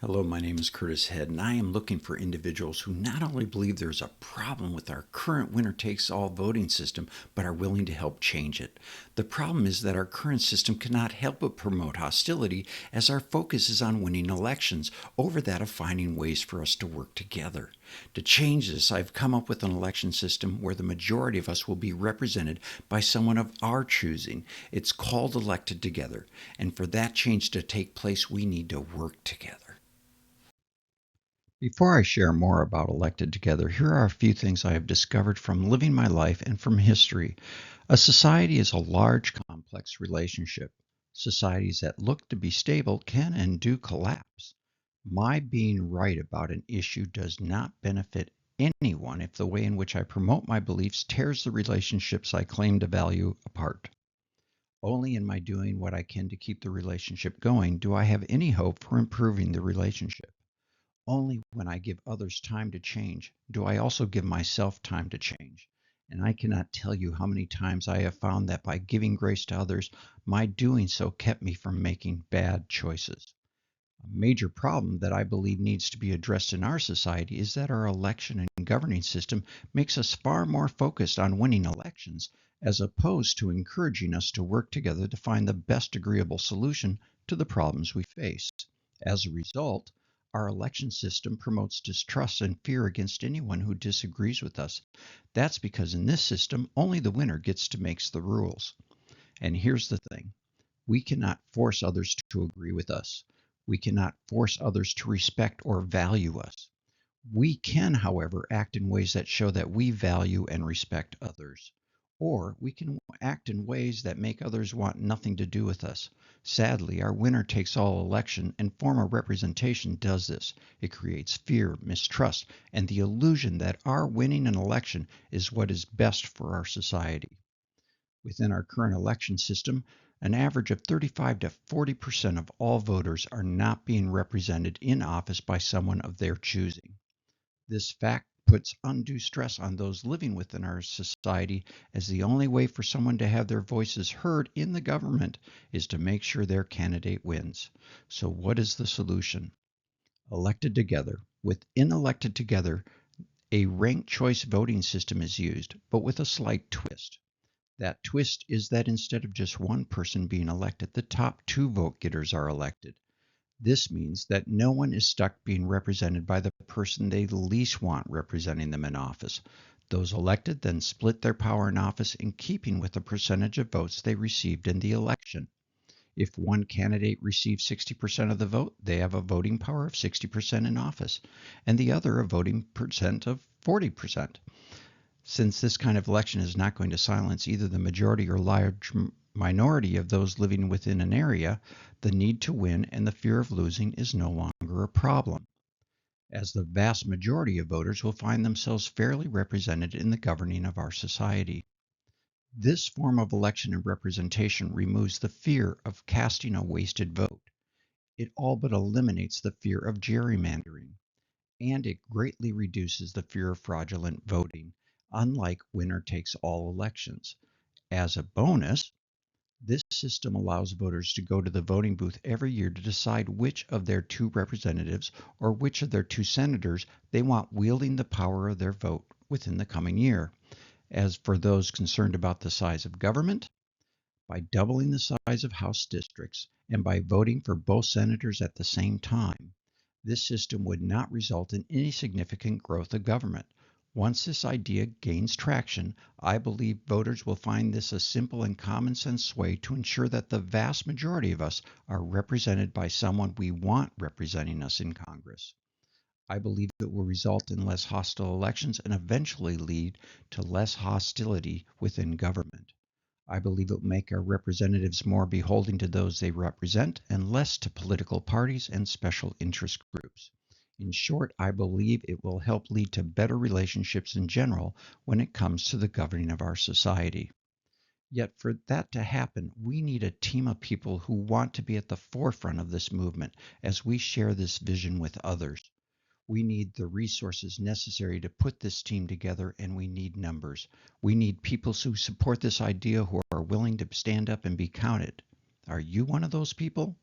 Hello, my name is Curtis Head, and I am looking for individuals who not only believe there's a problem with our current winner-takes-all voting system, but are willing to help change it. The problem is that our current system cannot help but promote hostility, as our focus is on winning elections over that of finding ways for us to work together. To change this, I've come up with an election system where the majority of us will be represented by someone of our choosing. It's called Elected Together, and for that change to take place, we need to work together. Before I share more about Elected Together, here are a few things I have discovered from living my life and from history. A society is a large, complex relationship. Societies that look to be stable can and do collapse. My being right about an issue does not benefit anyone if the way in which I promote my beliefs tears the relationships I claim to value apart. Only in my doing what I can to keep the relationship going do I have any hope for improving the relationship. Only when I give others time to change do I also give myself time to change. And I cannot tell you how many times I have found that by giving grace to others, my doing so kept me from making bad choices. A major problem that I believe needs to be addressed in our society is that our election and governing system makes us far more focused on winning elections as opposed to encouraging us to work together to find the best agreeable solution to the problems we face. As a result, our election system promotes distrust and fear against anyone who disagrees with us. That's because in this system, only the winner gets to make the rules. And here's the thing. We cannot force others to agree with us. We cannot force others to respect or value us. We can, however, act in ways that show that we value and respect others. Or we can act in ways that make others want nothing to do with us. Sadly, our winner-takes-all election and form of representation does this. It creates fear, mistrust, and the illusion that our winning an election is what is best for our society. Within our current election system, an average of 35 to 40% of all voters are not being represented in office by someone of their choosing. This fact puts undue stress on those living within our society, as the only way for someone to have their voices heard in the government is to make sure their candidate wins. So what is the solution? Elected Together. Within Elected Together, a ranked choice voting system is used, but with a slight twist. That twist is that instead of just one person being elected, the top two vote getters are elected. This means that no one is stuck being represented by the person they least want representing them in office. Those elected then split their power in office in keeping with the percentage of votes they received in the election. If one candidate receives 60% of the vote, they have a voting power of 60% in office, and the other a voting percent of 40%. Since this kind of election is not going to silence either the majority or large minority of those living within an area, the need to win and the fear of losing is no longer a problem, as the vast majority of voters will find themselves fairly represented in the governing of our society. This form of election and representation removes the fear of casting a wasted vote. It all but eliminates the fear of gerrymandering, and it greatly reduces the fear of fraudulent voting, unlike winner-takes-all elections. As a bonus, this system allows voters to go to the voting booth every year to decide which of their two representatives or which of their two senators they want wielding the power of their vote within the coming year. As for those concerned about the size of government, by doubling the size of House districts and by voting for both senators at the same time, this system would not result in any significant growth of government. Once this idea gains traction, I believe voters will find this a simple and common sense way to ensure that the vast majority of us are represented by someone we want representing us in Congress. I believe it will result in less hostile elections and eventually lead to less hostility within government. I believe it will make our representatives more beholden to those they represent and less to political parties and special interest groups. In short, I believe it will help lead to better relationships in general when it comes to the governing of our society. Yet for that to happen, we need a team of people who want to be at the forefront of this movement as we share this vision with others. We need the resources necessary to put this team together, and we need numbers. We need people who support this idea, who are willing to stand up and be counted. Are you one of those people?